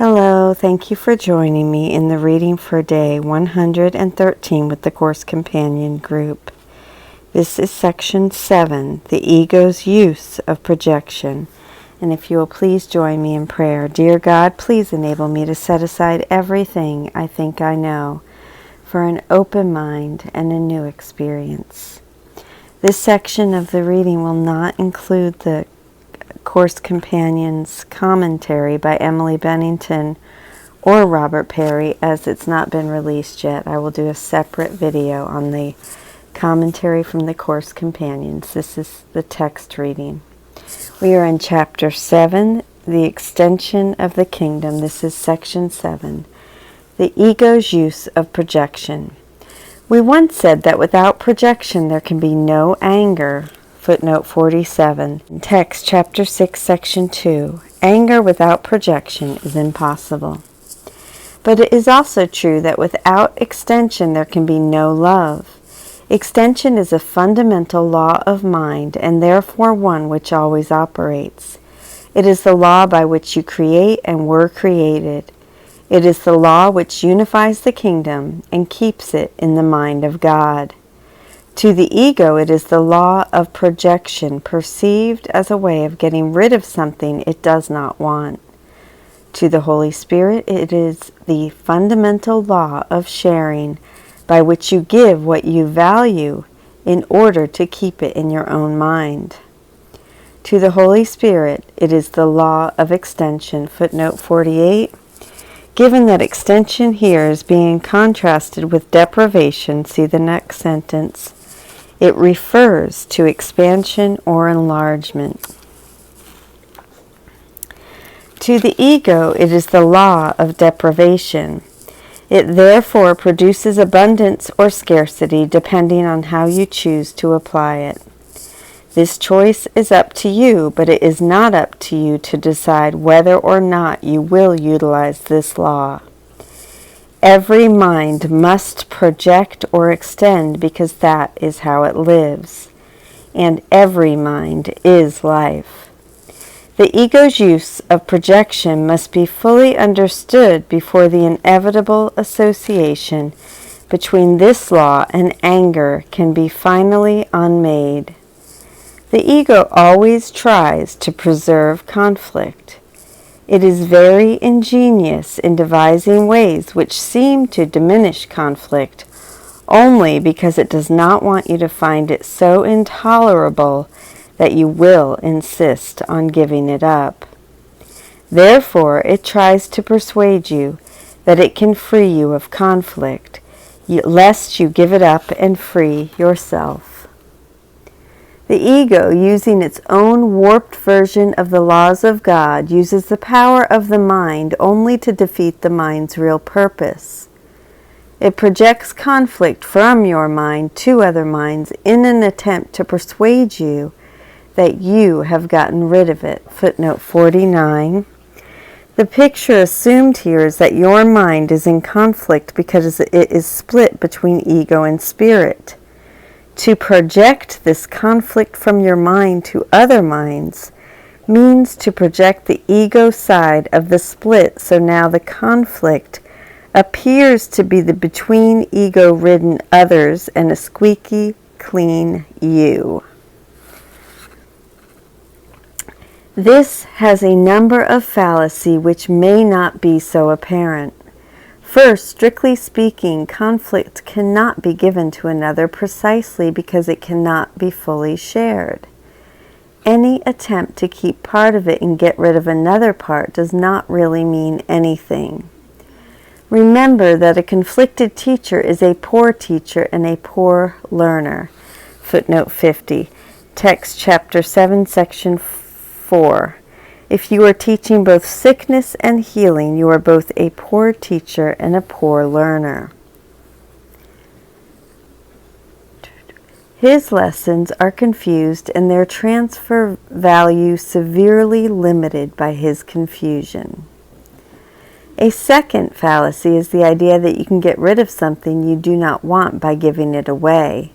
Hello, thank you for joining me in the reading for day 113 with the Course Companion group. This is section 7, the ego's use of projection. And if you will please join me in prayer. Dear God, please enable me to set aside everything I think I know for an open mind and a new experience. This section of the reading will not include the Course Companion's commentary by Emily Bennington or Robert Perry, as it's not been released yet. I will do a separate video on the commentary from the Course Companions. This is the text reading. We are in chapter 7, the extension of the kingdom. This is section 7, the ego's use of projection. We once said that without projection there can be no anger. Footnote 47. Text chapter 6 section 2. Anger without projection is impossible. But it is also true that without extension there can be no love. Extension is a fundamental law of mind and therefore one which always operates. It is the law by which you create and were created. It is the law which unifies the kingdom and keeps it in the mind of God. To the ego, it is the law of projection, perceived as a way of getting rid of something it does not want. To the Holy Spirit, it is the fundamental law of sharing, by which you give what you value in order to keep it in your own mind. To the Holy Spirit, it is the law of extension. Footnote 48. Given that extension here is being contrasted with deprivation, see the next sentence. It refers to expansion or enlargement. To the ego, it is the law of deprivation. It therefore produces abundance or scarcity depending on how you choose to apply it. This choice is up to you, but it is not up to you to decide whether or not you will utilize this law. Every mind must project or extend because that is how it lives. And every mind is life. The ego's use of projection must be fully understood before the inevitable association between this law and anger can be finally unmade. The ego always tries to preserve conflict. It is very ingenious in devising ways which seem to diminish conflict only because it does not want you to find it so intolerable that you will insist on giving it up. Therefore, it tries to persuade you that it can free you of conflict, lest you give it up and free yourself. The ego, using its own warped version of the laws of God, uses the power of the mind only to defeat the mind's real purpose. It projects conflict from your mind to other minds in an attempt to persuade you that you have gotten rid of it. Footnote 49. The picture assumed here is that your mind is in conflict because it is split between ego and spirit. To project this conflict from your mind to other minds means to project the ego side of the split, so now the conflict appears to be the between ego-ridden others and a squeaky clean you. This has a number of fallacies which may not be so apparent. First, strictly speaking, conflict cannot be given to another precisely because it cannot be fully shared. Any attempt to keep part of it and get rid of another part does not really mean anything. Remember that a conflicted teacher is a poor teacher and a poor learner. Footnote 50. Text chapter 7, section 4. If you are teaching both sickness and healing, you are both a poor teacher and a poor learner. His lessons are confused and their transfer value severely limited by his confusion. A second fallacy is the idea that you can get rid of something you do not want by giving it away.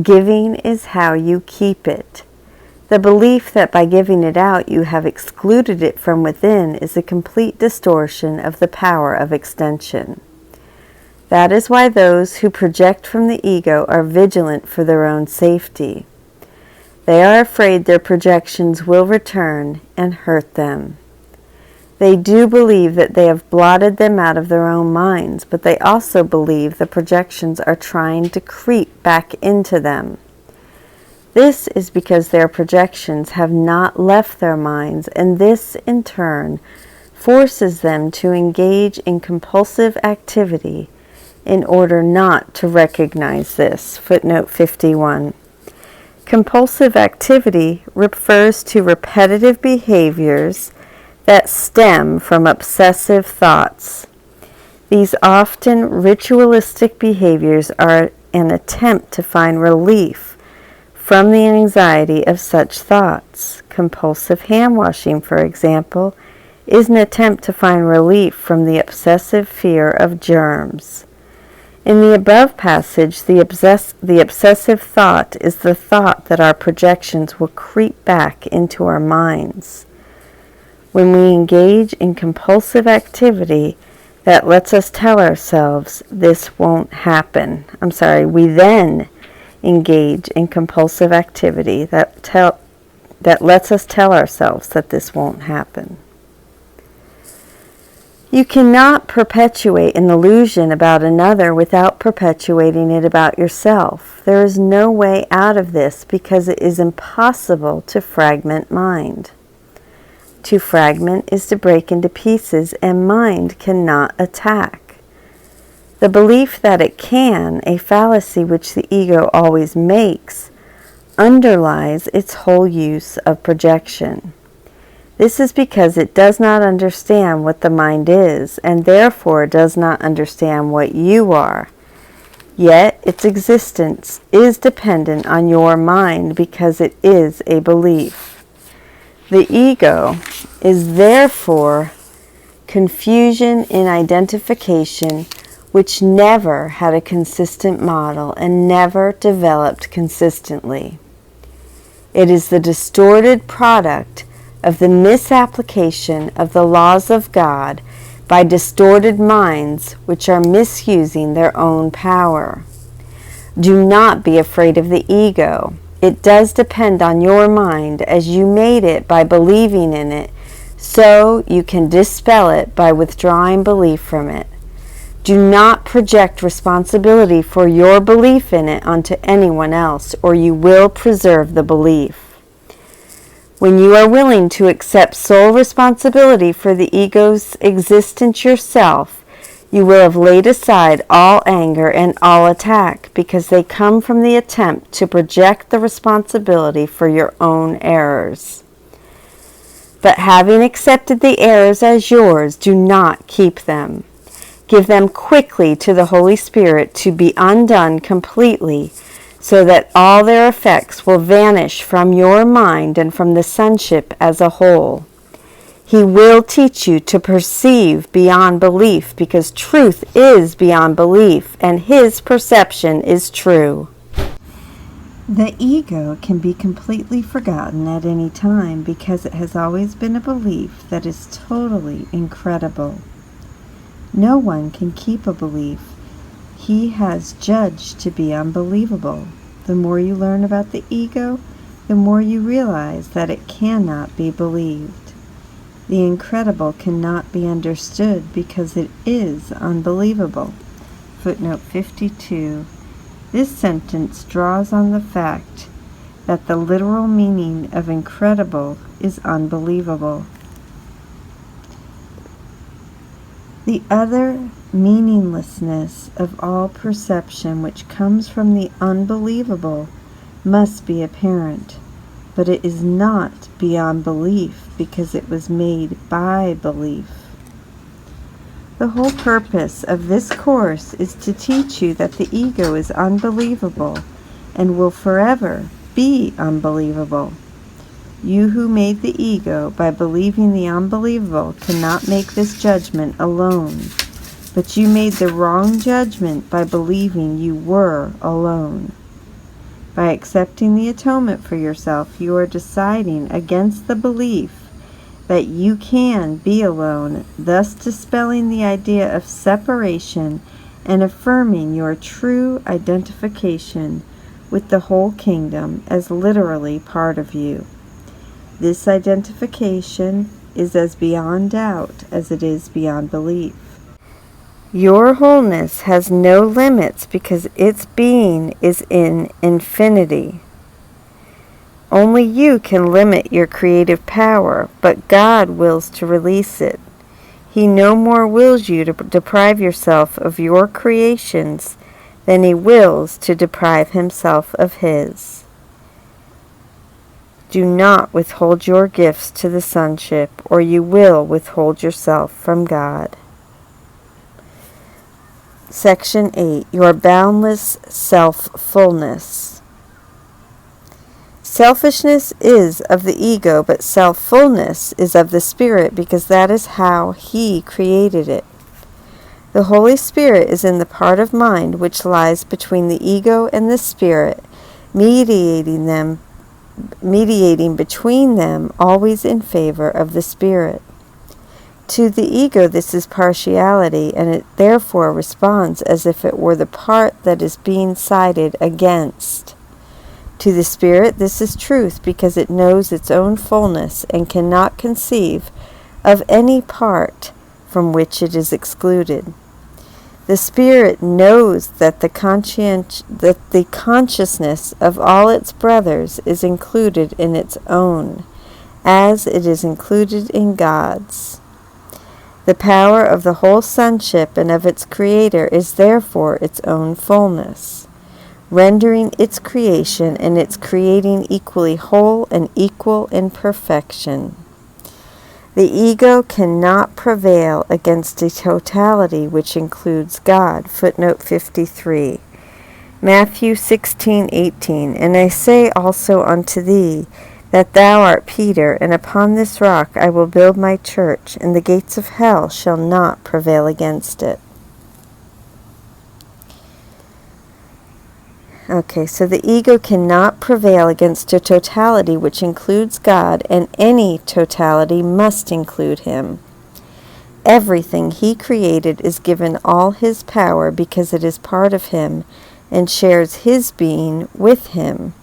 Giving is how you keep it. The belief that by giving it out you have excluded it from within is a complete distortion of the power of extension. That is why those who project from the ego are vigilant for their own safety. They are afraid their projections will return and hurt them. They do believe that they have blotted them out of their own minds, but they also believe the projections are trying to creep back into them. This is because their projections have not left their minds, and this, in turn, forces them to engage in compulsive activity in order not to recognize this. Footnote 51. Compulsive activity refers to repetitive behaviors that stem from obsessive thoughts. These often ritualistic behaviors are an attempt to find relief from the anxiety of such thoughts. Compulsive hand-washing, for example, is an attempt to find relief from the obsessive fear of germs. In the above passage, the obsessive thought is the thought that our projections will creep back into our minds. When we engage in compulsive activity that lets us tell ourselves this won't happen. We then engage in compulsive activity that lets us tell ourselves that this won't happen. You cannot perpetuate an illusion about another without perpetuating it about yourself. There is no way out of this because it is impossible to fragment mind. To fragment is to break into pieces, and mind cannot attack. The belief that it can, a fallacy which the ego always makes, underlies its whole use of projection. This is because it does not understand what the mind is, and therefore does not understand what you are. Yet its existence is dependent on your mind because it is a belief. The ego is therefore confusion in identification, which never had a consistent model and never developed consistently. It is the distorted product of the misapplication of the laws of God by distorted minds which are misusing their own power. Do not be afraid of the ego. It does depend on your mind as you made it by believing in it, so you can dispel it by withdrawing belief from it. Do not project responsibility for your belief in it onto anyone else, or you will preserve the belief. When you are willing to accept sole responsibility for the ego's existence yourself, you will have laid aside all anger and all attack, because they come from the attempt to project the responsibility for your own errors. But having accepted the errors as yours, do not keep them. Give them quickly to the Holy Spirit to be undone completely, so that all their effects will vanish from your mind and from the sonship as a whole. He will teach you to perceive beyond belief, because truth is beyond belief, and His perception is true. The ego can be completely forgotten at any time because it has always been a belief that is totally incredible. No one can keep a belief he has judged to be unbelievable. The more you learn about the ego, the more you realize that it cannot be believed. The incredible cannot be understood because it is unbelievable. Footnote 52. This sentence draws on the fact that the literal meaning of incredible is unbelievable. The utter meaninglessness of all perception which comes from the unbelievable must be apparent, but it is not beyond belief because it was made by belief. The whole purpose of this course is to teach you that the ego is unbelievable and will forever be unbelievable. You who made the ego by believing the unbelievable cannot make this judgment alone, but you made the wrong judgment by believing you were alone. By accepting the atonement for yourself, you are deciding against the belief that you can be alone, thus dispelling the idea of separation and affirming your true identification with the whole kingdom as literally part of you. This identification is as beyond doubt as it is beyond belief. Your wholeness has no limits because its being is in infinity. Only you can limit your creative power, but God wills to release it. He no more wills you to deprive yourself of your creations than he wills to deprive himself of his. Do not withhold your gifts to the sonship, or you will withhold yourself from God. Section 8. Your boundless self-fullness. Selfishness is of the ego, but self-fullness is of the Spirit, because that is how He created it. The Holy Spirit is in the part of mind which lies between the ego and the Spirit, mediating between them, always in favor of the Spirit. To the ego this is partiality, and it therefore responds as if it were the part that is being sided against. To the Spirit this is truth, because it knows its own fullness and cannot conceive of any part from which it is excluded. The Spirit knows that the consciousness of all its brothers is included in its own, as it is included in God's. The power of the whole sonship and of its Creator is therefore its own fullness, rendering its creation and its creating equally whole and equal in perfection. The ego cannot prevail against a totality which includes God. Footnote 53. Matthew 16:18. And I say also unto thee, that thou art Peter, and upon this rock I will build my church, and the gates of hell shall not prevail against it. Okay, so the ego cannot prevail against a totality which includes God, and any totality must include Him. Everything He created is given all His power because it is part of Him and shares His being with Him.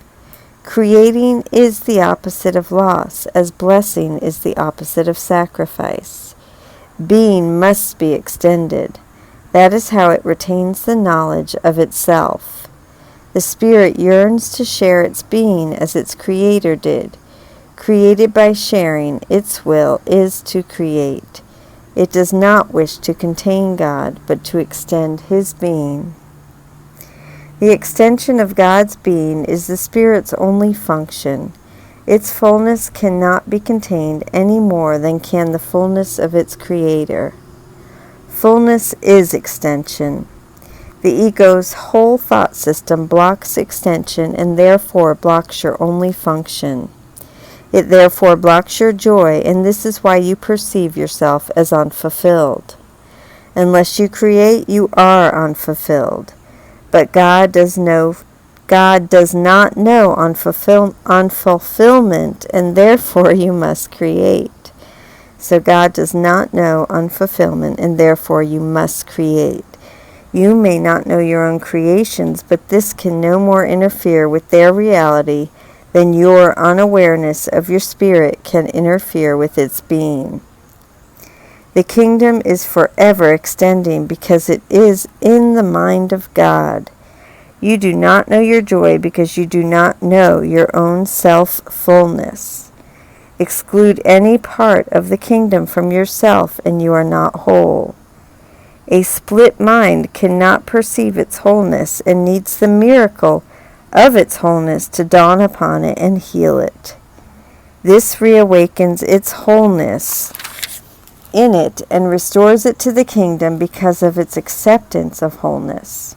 Creating is the opposite of loss, as blessing is the opposite of sacrifice. Being must be extended. That is how it retains the knowledge of itself. The Spirit yearns to share its being as its Creator did. Created by sharing, its will is to create. It does not wish to contain God, but to extend His being. The extension of God's being is the Spirit's only function. Its fullness cannot be contained any more than can the fullness of its Creator. Fullness is extension. The ego's whole thought system blocks extension and therefore blocks your only function. It therefore blocks your joy, and this is why you perceive yourself as unfulfilled. Unless you create, you are unfulfilled. But God does not know unfulfillment, and therefore you must create. So God does not know unfulfillment, and therefore you must create. You may not know your own creations, but this can no more interfere with their reality than your unawareness of your spirit can interfere with its being. The kingdom is forever extending because it is in the mind of God. You do not know your joy because you do not know your own self-fullness. Exclude any part of the kingdom from yourself and you are not whole. A split mind cannot perceive its wholeness and needs the miracle of its wholeness to dawn upon it and heal it. This reawakens its wholeness in it and restores it to the kingdom because of its acceptance of wholeness.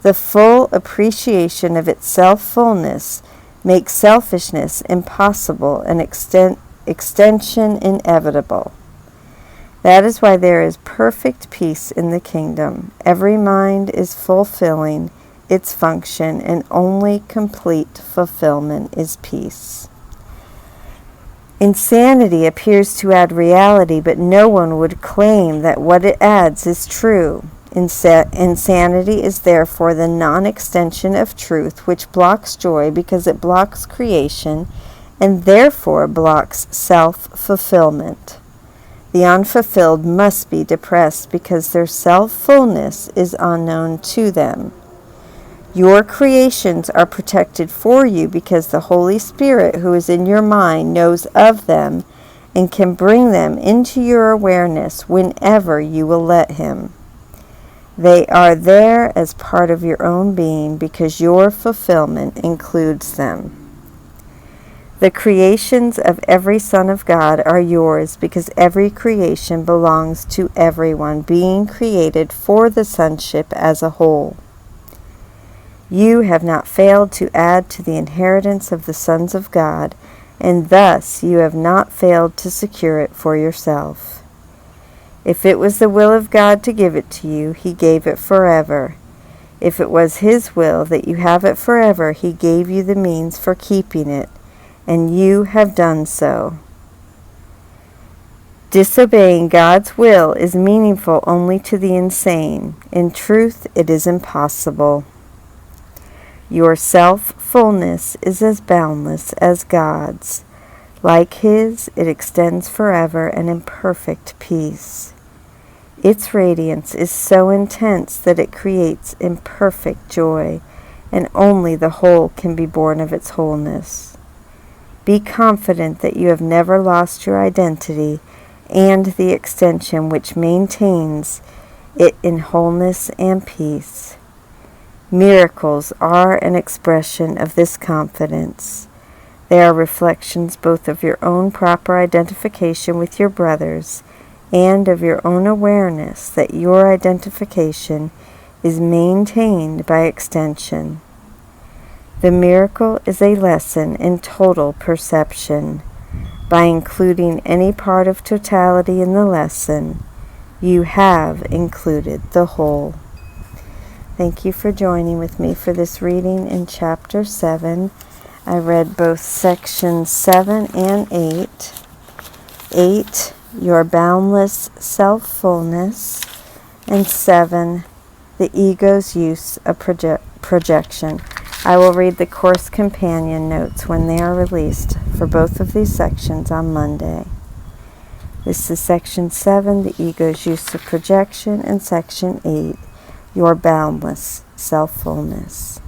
The full appreciation of its self-fullness makes selfishness impossible and extension inevitable. That is why there is perfect peace in the kingdom. Every mind is fulfilling its function, and only complete fulfillment is peace. Insanity appears to add reality, but no one would claim that what it adds is true. Insanity is therefore the non-extension of truth, which blocks joy because it blocks creation and therefore blocks self-fulfillment. The unfulfilled must be depressed because their self-fullness is unknown to them. Your creations are protected for you because the Holy Spirit who is in your mind knows of them and can bring them into your awareness whenever you will let Him. They are there as part of your own being because your fulfillment includes them. The creations of every Son of God are yours because every creation belongs to everyone, being created for the sonship as a whole. You have not failed to add to the inheritance of the sons of God, and thus you have not failed to secure it for yourself. If it was the will of God to give it to you, He gave it forever. If it was His will that you have it forever, He gave you the means for keeping it, and you have done so. Disobeying God's will is meaningful only to the insane. In truth, it is impossible. Your self-fullness is as boundless as God's. Like His, it extends forever and in perfect peace. Its radiance is so intense that it creates imperfect joy, and only the whole can be born of its wholeness. Be confident that you have never lost your identity and the extension which maintains it in wholeness and peace. Miracles are an expression of this confidence. They are reflections both of your own proper identification with your brothers and of your own awareness that your identification is maintained by extension. The miracle is a lesson in total perception. By including any part of totality in the lesson, you have included the whole. Thank you for joining with me for this reading in Chapter 7. I read both sections 7 and 8. 8, your boundless self-fullness, and 7, the ego's use of projection. I will read the Course Companion notes when they are released for both of these sections on Monday. This is Section 7, the ego's use of projection, and Section 8, your boundless self-fullness.